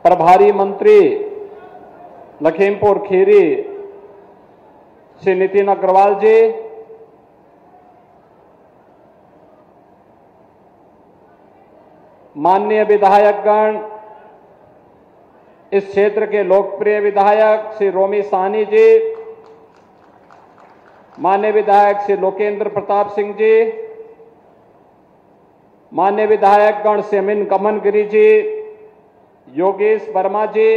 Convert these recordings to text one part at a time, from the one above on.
प्रभारी मंत्री लखीमपुर खीरी श्री नितिन अग्रवाल जी, माननीय विधायकगण, इस क्षेत्र के लोकप्रिय विधायक श्री रोमी साहनी जी, माननीय विधायक श्री लोकेंद्र प्रताप सिंह जी, माननीय विधायकगण श्री अमिन कमन गिरी जी, योगेश वर्मा जी,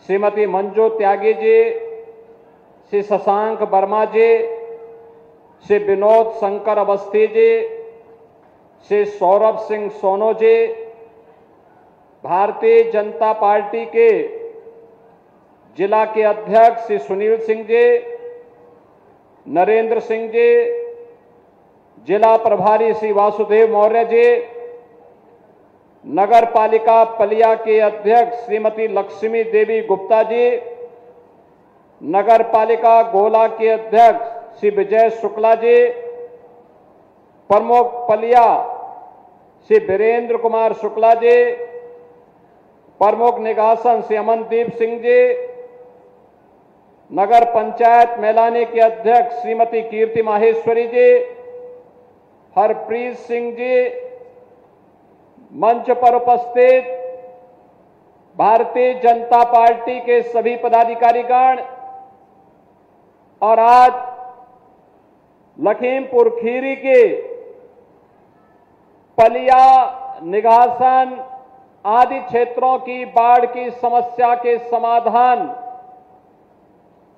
श्रीमती मंजू त्यागी जी, श्री शशांक वर्मा जी, श्री विनोद शंकर अवस्थी जी, श्री सौरभ सिंह सोनो जी, भारतीय जनता पार्टी के जिला के अध्यक्ष श्री सुनील सिंह जी, नरेंद्र सिंह जी, जिला प्रभारी श्री वासुदेव मौर्य जी, नगर पालिका पलिया के अध्यक्ष श्रीमती लक्ष्मी देवी गुप्ता जी, नगर पालिका गोला के अध्यक्ष श्री विजय शुक्ला जी, प्रमुख पलिया श्री वीरेंद्र कुमार शुक्ला जी, प्रमुख निगासन श्री अमनदीप सिंह जी, नगर पंचायत मैलानी के अध्यक्ष श्रीमती कीर्ति माहेश्वरी जी, हरप्रीत सिंह जी, मंच पर उपस्थित भारतीय जनता पार्टी के सभी पदाधिकारीगण और आज लखीमपुर खीरी के पलिया, निगासन आदि क्षेत्रों की बाढ़ की समस्या के समाधान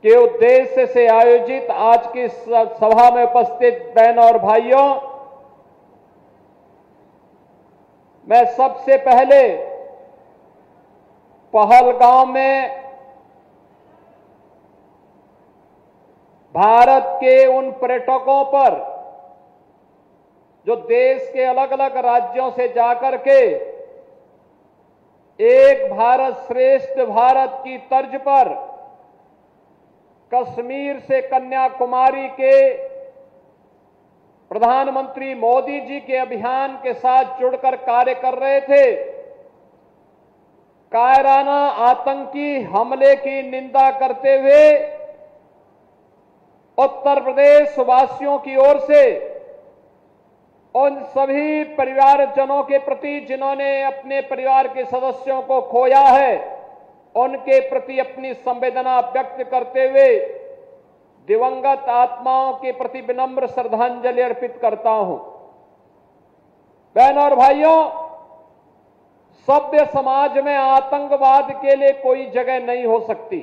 के उद्देश्य से आयोजित आज की सभा में उपस्थित बहनों और भाइयों, मैं सबसे पहले पहलगांव में भारत के उन पर्यटकों पर जो देश के अलग अलग राज्यों से जाकर के एक भारत श्रेष्ठ भारत की तर्ज पर कश्मीर से कन्याकुमारी के प्रधानमंत्री मोदी जी के अभियान के साथ जुड़कर कार्य कर रहे थे, कायराना आतंकी हमले की निंदा करते हुए उत्तर प्रदेश वासियों की ओर से उन सभी परिवारजनों के प्रति जिन्होंने अपने परिवार के सदस्यों को खोया है, उनके प्रति अपनी संवेदना व्यक्त करते हुए दिवंगत आत्माओं के प्रति विनम्र श्रद्धांजलि अर्पित करता हूं। बहनों और भाइयों, सभ्य समाज में आतंकवाद के लिए कोई जगह नहीं हो सकती,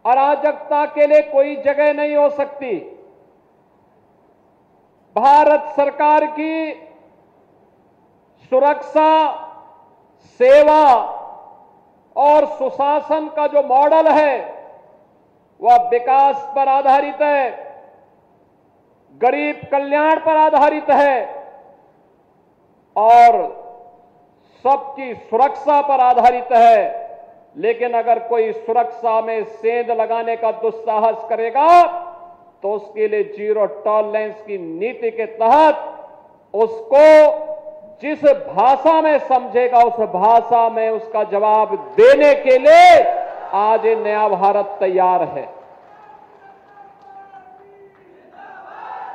अराजकता के लिए कोई जगह नहीं हो सकती। भारत सरकार की सुरक्षा, सेवा और सुशासन का जो मॉडल है वह विकास पर आधारित है, गरीब कल्याण पर आधारित है और सबकी सुरक्षा पर आधारित है। लेकिन अगर कोई सुरक्षा में सेंध लगाने का दुस्साहस करेगा तो उसके लिए जीरो टॉलरेंस की नीति के तहत उसको जिस भाषा में समझेगा उस भाषा में उसका जवाब देने के लिए आज ये नया भारत तैयार है।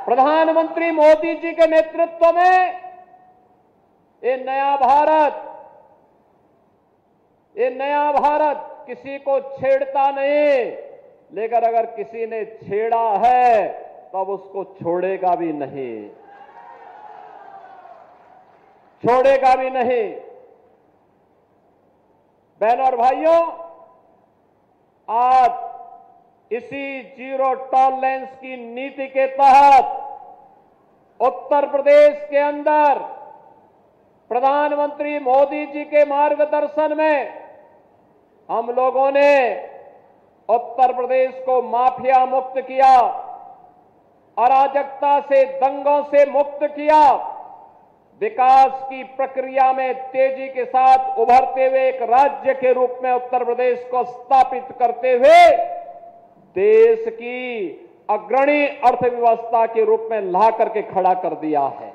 प्रधानमंत्री मोदी जी के नेतृत्व में ये नया भारत किसी को छेड़ता नहीं, लेकिन अगर किसी ने छेड़ा है तब उसको छोड़ेगा भी नहीं, छोड़ेगा भी नहीं। बहनों और भाइयों, आज इसी जीरो टॉलरेंस की नीति के तहत उत्तर प्रदेश के अंदर प्रधानमंत्री मोदी जी के मार्गदर्शन में हम लोगों ने उत्तर प्रदेश को माफिया मुक्त किया, अराजकता से, दंगों से मुक्त किया, विकास की प्रक्रिया में तेजी के साथ उभरते हुए एक राज्य के रूप में उत्तर प्रदेश को स्थापित करते हुए देश की अग्रणी अर्थव्यवस्था के रूप में ला करके खड़ा कर दिया है।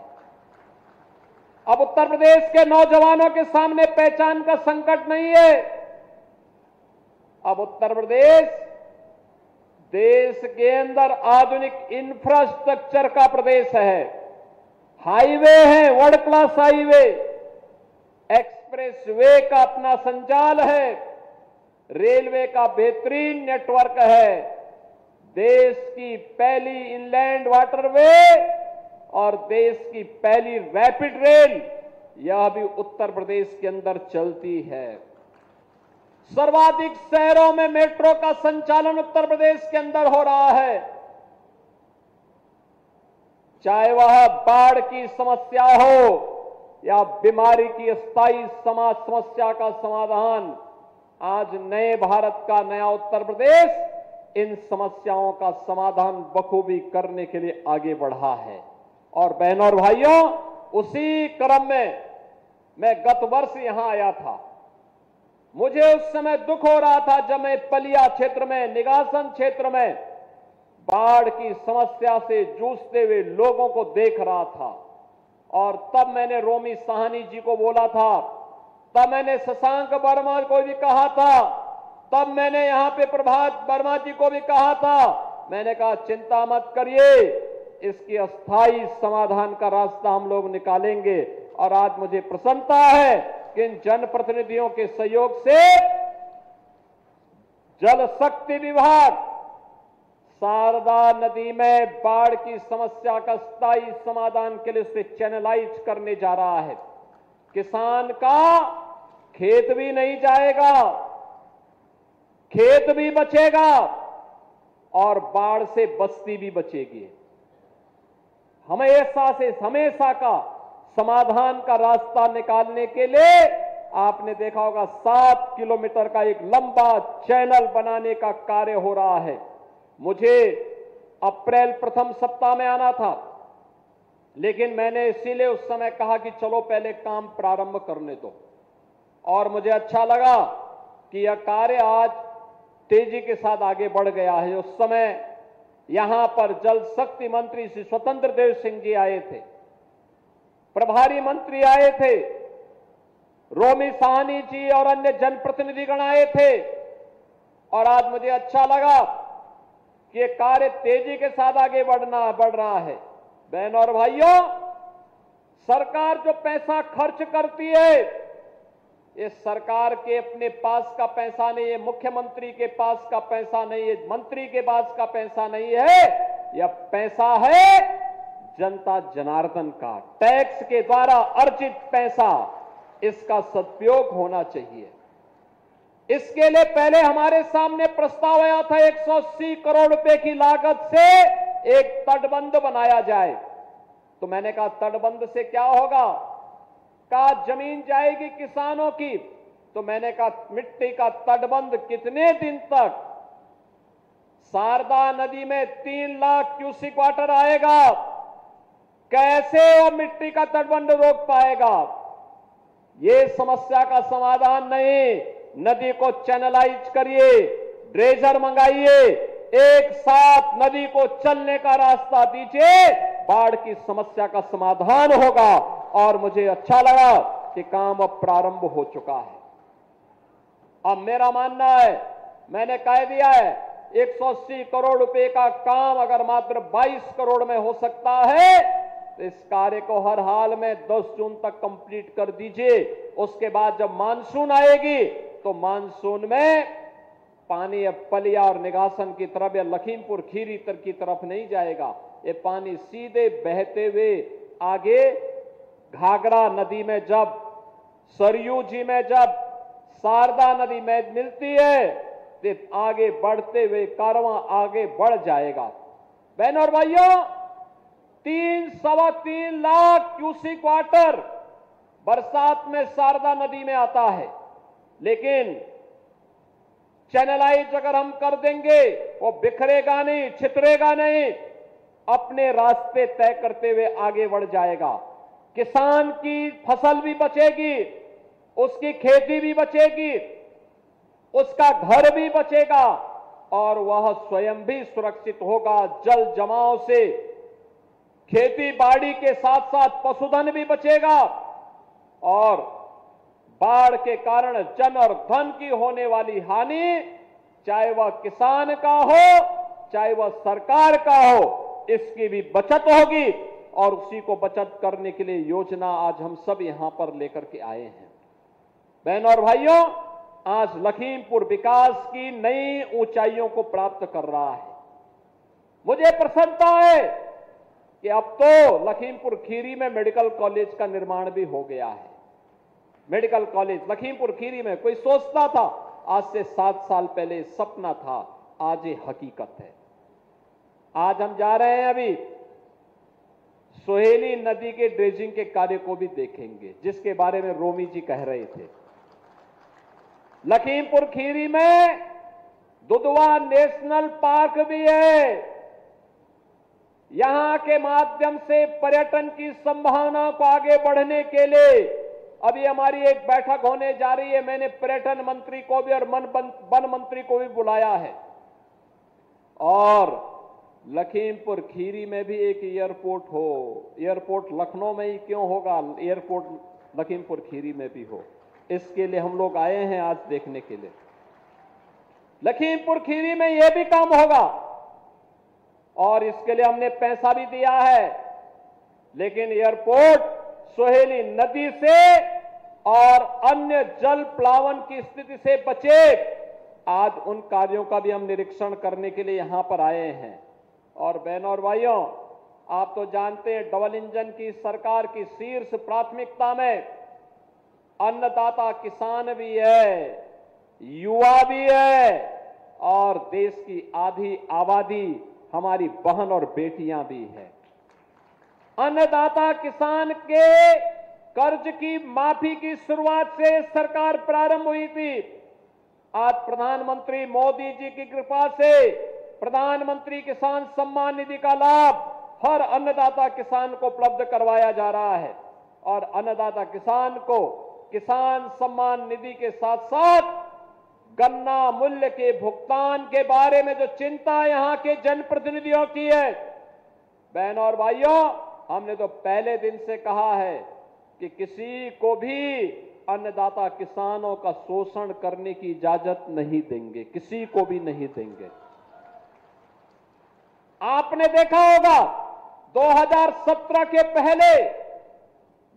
अब उत्तर प्रदेश के नौजवानों के सामने पहचान का संकट नहीं है। अब उत्तर प्रदेश देश के अंदर आधुनिक इंफ्रास्ट्रक्चर का प्रदेश है। हाईवे है, world class highway, express way का अपना संजाल है, रेलवे का बेहतरीन नेटवर्क है, देश की पहली इनलैंड वाटरवे और देश की पहली रैपिड रेल यह भी उत्तर प्रदेश के अंदर चलती है। सर्वाधिक शहरों में मेट्रो का संचालन उत्तर प्रदेश के अंदर हो रहा है। चाहे वह बाढ़ की समस्या हो या बीमारी की अस्थायी समस्या का समाधान, आज नए भारत का नया उत्तर प्रदेश इन समस्याओं का समाधान बखूबी करने के लिए आगे बढ़ा है। और बहनों और भाइयों, उसी क्रम में मैं गत वर्ष यहां आया था। मुझे उस समय दुख हो रहा था जब मैं पलिया क्षेत्र में, निगासन क्षेत्र में बाढ़ की समस्या से जूझते हुए लोगों को देख रहा था। और तब मैंने रोमी साहनी जी को बोला था, तब मैंने शशांक वर्मा को भी कहा था, तब मैंने यहां पे प्रभात वर्मा जी को भी कहा था। मैंने कहा चिंता मत करिए, इसकी अस्थायी समाधान का रास्ता हम लोग निकालेंगे। और आज मुझे प्रसन्नता है कि इन जनप्रतिनिधियों के सहयोग से जल शक्ति विभाग शारदा नदी में बाढ़ की समस्या का स्थायी समाधान के लिए उसे चैनलाइज करने जा रहा है। किसान का खेत भी नहीं जाएगा, खेत भी बचेगा और बाढ़ से बस्ती भी बचेगी। हमेशा का समाधान का रास्ता निकालने के लिए आपने देखा होगा 7 किलोमीटर का एक लंबा चैनल बनाने का कार्य हो रहा है। मुझे अप्रैल प्रथम सप्ताह में आना था, लेकिन मैंने इसीलिए उस समय कहा कि चलो पहले काम प्रारंभ करने दो। और मुझे अच्छा लगा कि यह कार्य आज तेजी के साथ आगे बढ़ गया है। उस समय यहां पर जल शक्ति मंत्री श्री स्वतंत्र देव सिंह जी आए थे, प्रभारी मंत्री आए थे, रोमी साहनी जी और अन्य जनप्रतिनिधिगण आए थे। और आज मुझे अच्छा लगा कि ये कार्य तेजी के साथ आगे बढ़ रहा है। बहनों और भाइयों, सरकार जो पैसा खर्च करती है, ये सरकार के अपने पास का पैसा नहीं है, मुख्यमंत्री के पास का पैसा नहीं है, मंत्री के पास का पैसा नहीं है। यह पैसा है जनता जनार्दन का, टैक्स के द्वारा अर्जित पैसा। इसका सदुपयोग होना चाहिए। इसके लिए पहले हमारे सामने प्रस्ताव आया था 180 करोड़ रुपए की लागत से एक तटबंध बनाया जाए। तो मैंने कहा तटबंध से क्या होगा? कहा जमीन जाएगी किसानों की। तो मैंने कहा मिट्टी का तटबंध कितने दिन तक? शारदा नदी में 3 लाख क्यूसिक वाटर आएगा, कैसे वो मिट्टी का तटबंध रोक पाएगा? ये समस्या का समाधान नहीं। नदी को चैनलाइज करिए, ड्रेजर मंगाइए, एक साथ नदी को चलने का रास्ता दीजिए, बाढ़ की समस्या का समाधान होगा। और मुझे अच्छा लगा कि काम अब प्रारंभ हो चुका है। अब मेरा मानना है, मैंने कह दिया है 180 करोड़ रुपए का काम अगर मात्र 22 करोड़ में हो सकता है तो इस कार्य को हर हाल में 10 जून तक कंप्लीट कर दीजिए। उसके बाद जब मानसून आएगी तो मानसून में पानी अब पलिया और निगासन की तरफ या लखीमपुर खीरी की तरफ नहीं जाएगा। ये पानी सीधे बहते हुए आगे घाघरा नदी में, जब सरयू जी में, जब शारदा नदी में मिलती है तो आगे बढ़ते हुए कारवां आगे बढ़ जाएगा। बहनों और भाइयों, 3-3.25 लाख क्यूसिक वाटर बरसात में शारदा नदी में आता है, लेकिन चैनलाइज अगर हम कर देंगे वो बिखरेगा नहीं, छितरेगा नहीं, अपने रास्ते तय करते हुए आगे बढ़ जाएगा। किसान की फसल भी बचेगी, उसकी खेती भी बचेगी, उसका घर भी बचेगा और वह स्वयं भी सुरक्षित होगा। जल जमाव से खेती बाड़ी के साथ साथ पशुधन भी बचेगा। और बाढ़ के कारण जन और धन की होने वाली हानि, चाहे वह किसान का हो चाहे वह सरकार का हो, इसकी भी बचत होगी और उसी को बचत करने के लिए योजना आज हम सब यहां पर लेकर के आए हैं। बहनों और भाइयों, आज लखीमपुर विकास की नई ऊंचाइयों को प्राप्त कर रहा है। मुझे प्रसन्नता है कि अब तो लखीमपुर खीरी में मेडिकल कॉलेज का निर्माण भी हो गया है। मेडिकल कॉलेज लखीमपुर खीरी में, कोई सोचता था आज से 7 साल पहले सपना था, आज ये हकीकत है। आज हम जा रहे हैं, अभी सोहेली नदी के ड्रेजिंग के कार्य को भी देखेंगे, जिसके बारे में रोमी जी कह रहे थे। लखीमपुर खीरी में दुधवा नेशनल पार्क भी है। यहां के माध्यम से पर्यटन की संभावना को आगे बढ़ने के लिए अभी हमारी एक बैठक होने जा रही है। मैंने पर्यटन मंत्री को भी और वन मंत्री को भी बुलाया है। और लखीमपुर खीरी में भी एक एयरपोर्ट हो। एयरपोर्ट लखनऊ में ही क्यों होगा, एयरपोर्ट लखीमपुर खीरी में भी हो। इसके लिए हम लोग आए हैं आज देखने के लिए। लखीमपुर खीरी में यह भी काम होगा और इसके लिए हमने पैसा भी दिया है। लेकिन एयरपोर्ट सोहेली नदी से और अन्य जल प्लावन की स्थिति से बचे, आज उन कार्यों का भी हम निरीक्षण करने के लिए यहां पर आए हैं। और बहनों और भाइयों, आप तो जानते हैं डबल इंजन की सरकार की शीर्ष प्राथमिकता में अन्नदाता किसान भी है, युवा भी है और देश की आधी आबादी हमारी बहन और बेटियां भी है। अन्नदाता किसान के कर्ज की माफी की शुरुआत से सरकार प्रारंभ हुई थी। आज प्रधानमंत्री मोदी जी की कृपा से प्रधानमंत्री किसान सम्मान निधि का लाभ हर अन्नदाता किसान को उपलब्ध करवाया जा रहा है। और अन्नदाता किसान को किसान सम्मान निधि के साथ साथ गन्ना मूल्य के भुगतान के बारे में जो चिंता यहां के जनप्रतिनिधियों की है, बहनों और भाइयों, हमने तो पहले दिन से कहा है कि किसी को भी अन्नदाता किसानों का शोषण करने की इजाजत नहीं देंगे, किसी को भी नहीं देंगे। आपने देखा होगा 2017 के पहले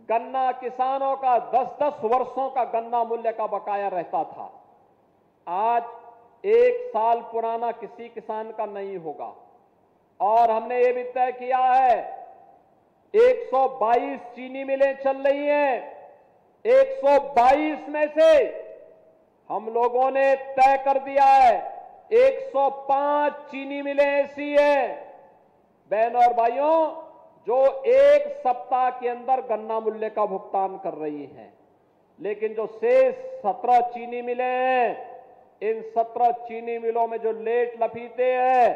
गन्ना किसानों का 10-10 वर्षों का गन्ना मूल्य का बकाया रहता था। आज 1 साल पुराना किसी किसान का नहीं होगा। और हमने ये भी तय किया है 122 चीनी मिलें चल रही हैं। 122 में से हम लोगों ने तय कर दिया है 105 चीनी मिलें ऐसी हैं, बहनों और भाइयों, जो 1 सप्ताह के अंदर गन्ना मूल्य का भुगतान कर रही हैं। लेकिन जो शेष 17 चीनी मिलें हैं, इन 17 चीनी मिलों में जो लेट लफीते हैं,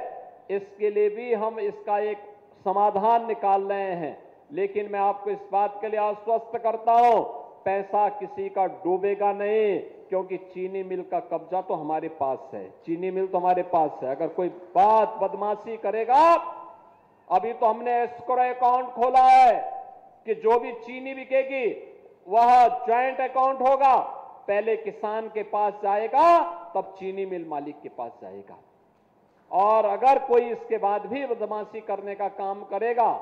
इसके लिए भी हम इसका एक समाधान निकाल रहे हैं। लेकिन मैं आपको इस बात के लिए आश्वस्त करता हूं, पैसा किसी का डूबेगा नहीं, क्योंकि चीनी मिल का कब्जा तो हमारे पास है। चीनी मिल तो हमारे पास है। अगर कोई बात बदमाशी करेगा, अभी तो हमने एस्क्रो अकाउंट खोला है कि जो भी चीनी बिकेगी वह ज्वाइंट अकाउंट होगा। पहले किसान के पास जाएगा, तब चीनी मिल मालिक के पास जाएगा। और अगर कोई इसके बाद भी बदमाशी करने का काम करेगा,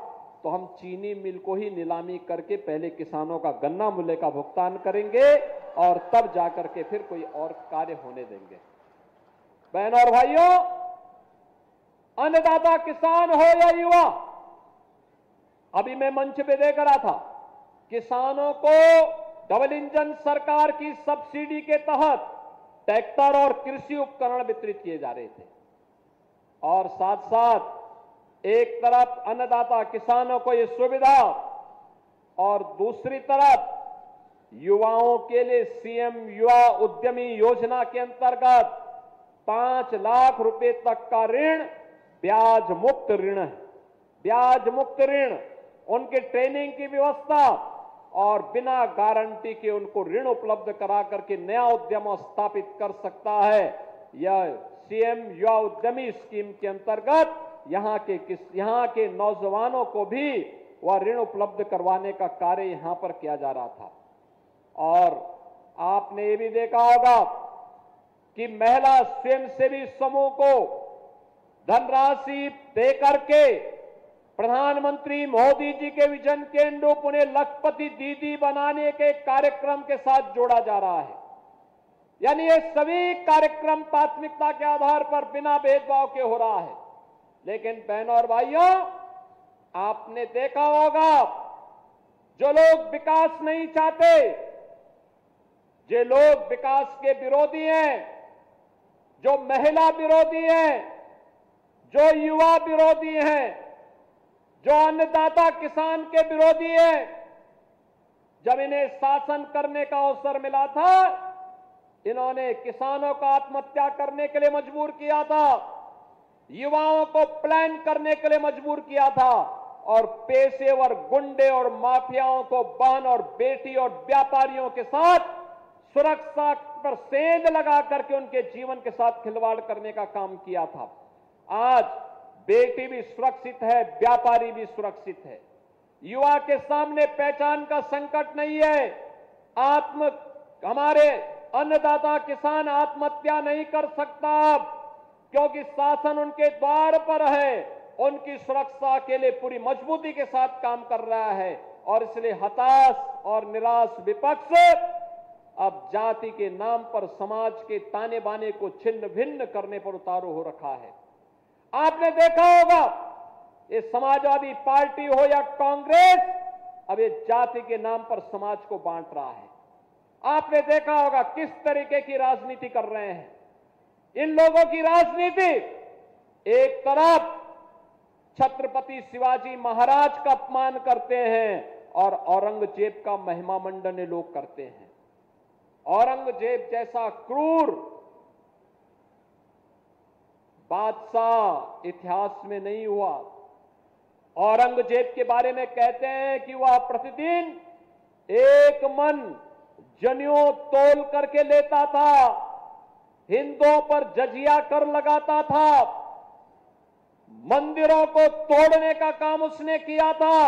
तो हम चीनी मिल को ही नीलामी करके पहले किसानों का गन्ना मूल्य का भुगतान करेंगे और तब जाकर के फिर कोई और कार्य होने देंगे। बहनों और भाइयों, अन्नदाता किसान हो या युवा, अभी मैं मंच पे देख रहा था, किसानों को डबल इंजन सरकार की सब्सिडी के तहत ट्रैक्टर और कृषि उपकरण वितरित किए जा रहे थे। और साथ साथ एक तरफ अन्नदाता किसानों को यह सुविधा और दूसरी तरफ युवाओं के लिए सीएम युवा उद्यमी योजना के अंतर्गत 5 लाख रुपए तक का ऋण, ब्याज मुक्त ऋण है। ब्याज मुक्त ऋण, उनके ट्रेनिंग की व्यवस्था और बिना गारंटी के उनको ऋण उपलब्ध करा करके नया उद्यम स्थापित कर सकता है। यह सीएम युवा उद्यमी स्कीम के अंतर्गत यहाँ के नौजवानों को भी वह ऋण उपलब्ध करवाने का कार्य यहां पर किया जा रहा था। और आपने ये भी देखा होगा कि महिला स्वयंसेवी समूह को धनराशि देकर के प्रधानमंत्री मोदी जी के विजन के अनुरूप उन्हें लखपति दीदी बनाने के कार्यक्रम के साथ जोड़ा जा रहा है। यानी ये सभी कार्यक्रम प्राथमिकता के आधार पर बिना भेदभाव के हो रहा है। लेकिन बहनों और भाइयों, आपने देखा होगा जो लोग विकास नहीं चाहते, जो लोग विकास के विरोधी हैं, जो महिला विरोधी हैं, जो युवा विरोधी हैं, जो अन्नदाता किसान के विरोधी हैं, जब इन्हें शासन करने का अवसर मिला था, इन्होंने किसानों को आत्महत्या करने के लिए मजबूर किया था, युवाओं को प्लान करने के लिए मजबूर किया था और पेशेवर गुंडे और माफियाओं को बहन और बेटी और व्यापारियों के साथ सुरक्षा पर सेंध लगा करके उनके जीवन के साथ खिलवाड़ करने का काम किया था। आज बेटी भी सुरक्षित है, व्यापारी भी सुरक्षित है। युवा के सामने पहचान का संकट नहीं है। हमारे अन्नदाता किसान आत्महत्या नहीं कर सकता क्योंकि शासन उनके द्वार पर है, उनकी सुरक्षा के लिए पूरी मजबूती के साथ काम कर रहा है। और इसलिए हताश और निराश विपक्ष अब जाति के नाम पर समाज के ताने बाने को छिन्न भिन्न करने पर उतारू हो रखा है। आपने देखा होगा ये समाजवादी पार्टी हो या कांग्रेस, अब ये जाति के नाम पर समाज को बांट रहा है। आपने देखा होगा किस तरीके की राजनीति कर रहे हैं। इन लोगों की राजनीति, एक तरफ छत्रपति शिवाजी महाराज का अपमान करते हैं और औरंगजेब का महिमा मंडन ये लोग करते हैं। औरंगजेब जैसा क्रूर बादशाह इतिहास में नहीं हुआ। औरंगजेब के बारे में कहते हैं कि वह प्रतिदिन एक मन जनेऊ तोल करके लेता था, हिंदुओं पर जजिया कर लगाता था, मंदिरों को तोड़ने का काम उसने किया था।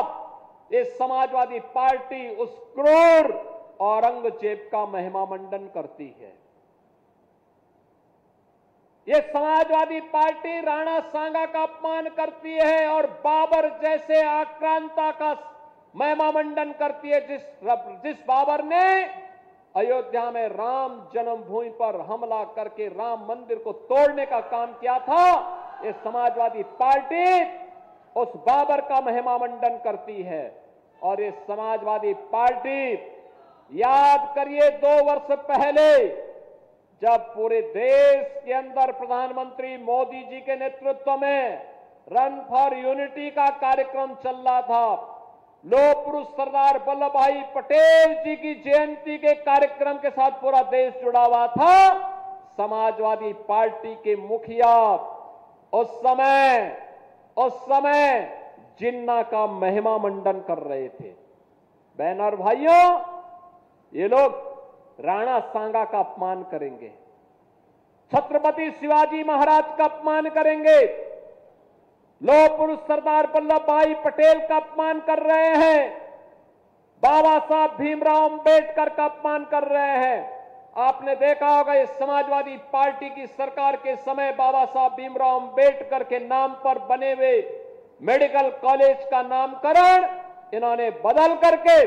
ये समाजवादी पार्टी उस क्रूर औरंगजेब का महिमा मंडन करती है। ये समाजवादी पार्टी राणा सांगा का अपमान करती है और बाबर जैसे आक्रांता का महिमा मंडन करती है। जिस बाबर ने अयोध्या में राम जन्मभूमि पर हमला करके राम मंदिर को तोड़ने का काम किया था, ये समाजवादी पार्टी उस बाबर का महिमा मंडन करती है। और ये समाजवादी पार्टी, याद करिए 2 वर्ष पहले जब पूरे देश के अंदर प्रधानमंत्री मोदी जी के नेतृत्व में रन फॉर यूनिटी का कार्यक्रम चल रहा था, लौह पुरुष सरदार वल्लभ भाई पटेल जी की जयंती के कार्यक्रम के साथ पूरा देश जुड़ा हुआ था। समाजवादी पार्टी के मुखिया उस समय जिन्ना का महिमा मंडन कर रहे थे। बहन और भाइयों, ये लोग राणा सांगा का अपमान करेंगे, छत्रपति शिवाजी महाराज का अपमान करेंगे, लौह पुरुष सरदार वल्लभ भाई पटेल का अपमान कर रहे हैं, बाबा साहब भीमराव अंबेडकर का अपमान कर रहे हैं। आपने देखा होगा इस समाजवादी पार्टी की सरकार के समय बाबा साहब भीमराव अंबेडकर के नाम पर बने हुए मेडिकल कॉलेज का नामकरण इन्होंने बदल करके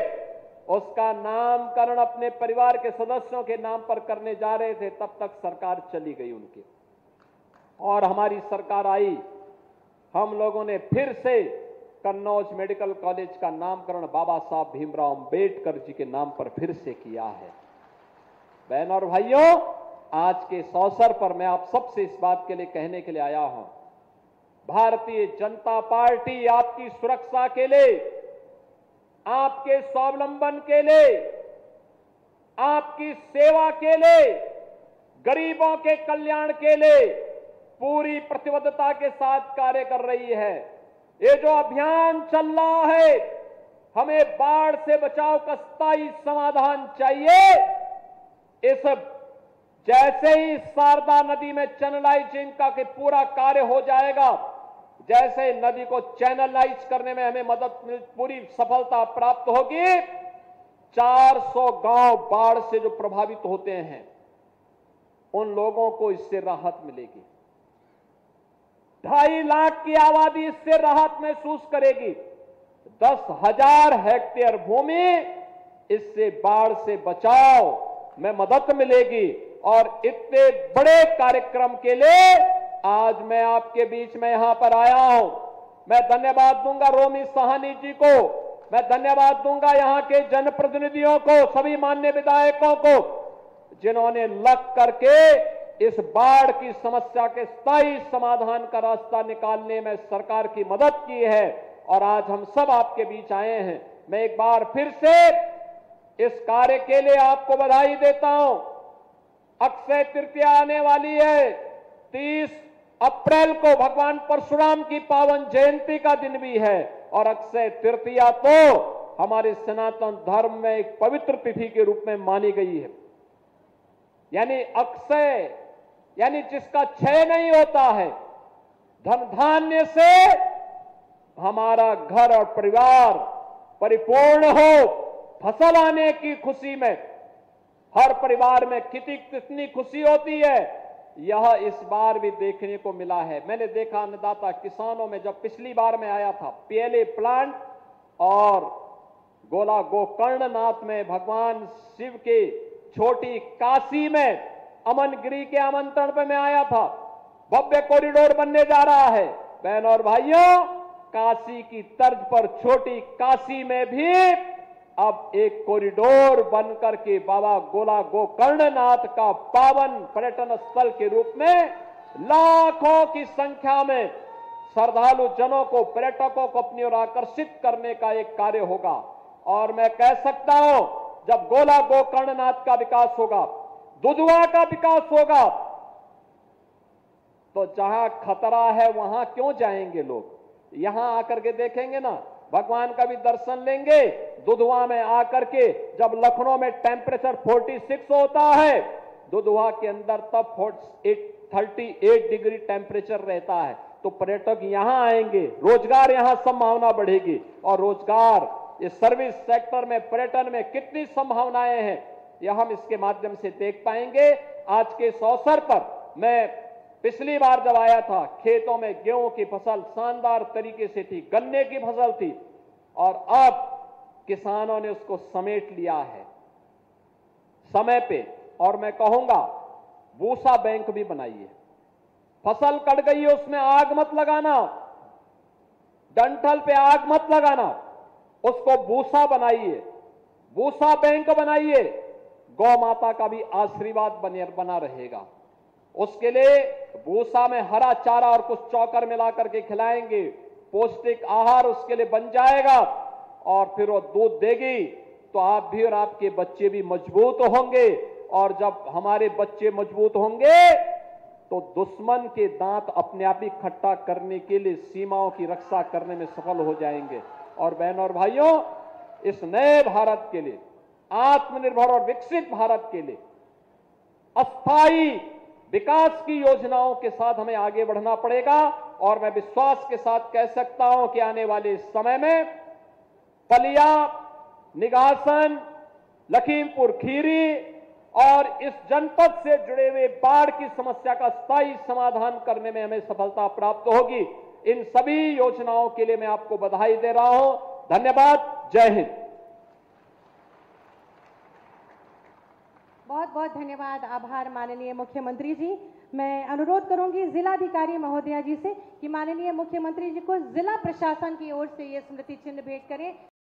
उसका नामकरण अपने परिवार के सदस्यों के नाम पर करने जा रहे थे। तब तक सरकार चली गई उनकी और हमारी सरकार आई। हम लोगों ने फिर से कन्नौज मेडिकल कॉलेज का नामकरण बाबा साहब भीमराव अंबेडकर जी के नाम पर फिर से किया है। बहन और भाइयों, आज के इस अवसर पर मैं आप सबसे इस बात के लिए कहने के लिए आया हूं, भारतीय जनता पार्टी आपकी सुरक्षा के लिए, आपके स्वावलंबन के लिए, आपकी सेवा के लिए, गरीबों के कल्याण के लिए पूरी प्रतिबद्धता के साथ कार्य कर रही है। ये जो अभियान चल रहा है, हमें बाढ़ से बचाव का स्थायी समाधान चाहिए। इस जैसे ही शारदा नदी में चैनलाइजिंग का पूरा कार्य हो जाएगा, जैसे नदी को चैनलाइज करने में हमें पूरी सफलता प्राप्त होगी, 400 गांव बाढ़ से जो प्रभावित होते हैं उन लोगों को इससे राहत मिलेगी। 2.5 लाख की आबादी इससे राहत महसूस करेगी। 10,000 हेक्टेयर भूमि इससे बाढ़ से बचाव में मदद मिलेगी। और इतने बड़े कार्यक्रम के लिए आज मैं आपके बीच में यहां पर आया हूं। मैं धन्यवाद दूंगा रोमी साहनी जी को, मैं धन्यवाद दूंगा यहां के जनप्रतिनिधियों को, सभी माननीय विधायकों को, जिन्होंने लग करके इस बाढ़ की समस्या के स्थायी समाधान का रास्ता निकालने में सरकार की मदद की है। और आज हम सब आपके बीच आए हैं। मैं एक बार फिर से इस कार्य के लिए आपको बधाई देता हूं। अक्षय तृतीया आने वाली है। 30 अप्रैल को भगवान परशुराम की पावन जयंती का दिन भी है। और अक्षय तृतीया तो हमारे सनातन धर्म में एक पवित्र तिथि के रूप में मानी गई है। यानी अक्षय यानी जिसका क्षय नहीं होता है। धन धान्य से हमारा घर और परिवार परिपूर्ण हो। फसल आने की खुशी में हर परिवार में कितनी खुशी होती है, यह इस बार भी देखने को मिला है। मैंने देखा अन्नदाता किसानों में, जब पिछली बार मैं आया था पीएलए प्लांट और गोला गोकर्णनाथ में भगवान शिव के छोटी काशी में अमनगिरी के आमंत्रण पर मैं आया था। भव्य कॉरिडोर बनने जा रहा है। बहनों और भाइयों, काशी की तर्ज पर छोटी काशी में भी अब एक कॉरिडोर बनकर के बाबा गोला गोकर्णनाथ का पावन पर्यटन स्थल के रूप में लाखों की संख्या में श्रद्धालु जनों को, पर्यटकों को अपनी ओर आकर्षित करने का एक कार्य होगा। और मैं कह सकता हूं, जब गोला गोकर्णनाथ का विकास होगा, दुधवा का विकास होगा, तो जहां खतरा है वहां क्यों जाएंगे लोग? यहां आकर के देखेंगे ना, भगवान का भी दर्शन लेंगे। दुधवा में आकर के जब लखनऊ में टेम्परेचर 46 होता है, दुधवा के अंदर तब 38 डिग्री टेम्परेचर रहता है। तो पर्यटक यहां आएंगे, रोजगार यहां संभावना बढ़ेगी। और रोजगार इस सर्विस सेक्टर में, पर्यटन में कितनी संभावनाएं हैं, यह हम इसके माध्यम से देख पाएंगे। आज के इस अवसर पर मैं पिछली बार जब आया था, खेतों में गेहूं की फसल शानदार तरीके से थी, गन्ने की फसल थी, और अब किसानों ने उसको समेट लिया है समय पे। और मैं कहूंगा भूसा बैंक भी बनाइए। फसल कट गई है उसमें आग मत लगाना, डंठल पे आग मत लगाना, उसको भूसा बनाइए, भूसा बैंक बनाइए। गौ माता का भी आशीर्वाद बना रहेगा। उसके लिए भूसा में हरा चारा और कुछ चौकर मिलाकर के खिलाएंगे, पौष्टिक आहार उसके लिए बन जाएगा। और फिर वो दूध देगी तो आप भी और आपके बच्चे भी मजबूत होंगे। और जब हमारे बच्चे मजबूत होंगे तो दुश्मन के दांत अपने आप ही खट्टा करने के लिए सीमाओं की रक्षा करने में सफल हो जाएंगे। और बहनों और भाइयों, इस नए भारत के लिए, आत्मनिर्भर और विकसित भारत के लिए अस्थायी विकास की योजनाओं के साथ हमें आगे बढ़ना पड़ेगा। और मैं विश्वास के साथ कह सकता हूं कि आने वाले समय में पलिया, निगासन, लखीमपुर खीरी और इस जनपद से जुड़े हुए बाढ़ की समस्या का स्थायी समाधान करने में हमें सफलता प्राप्त होगी। इन सभी योजनाओं के लिए मैं आपको बधाई दे रहा हूं। धन्यवाद। जय हिंद। बहुत बहुत धन्यवाद, आभार माननीय मुख्यमंत्री जी। मैं अनुरोध करूंगी जिलाधिकारी महोदया जी से कि माननीय मुख्यमंत्री जी को जिला प्रशासन की ओर से ये स्मृति चिन्ह भेंट करें।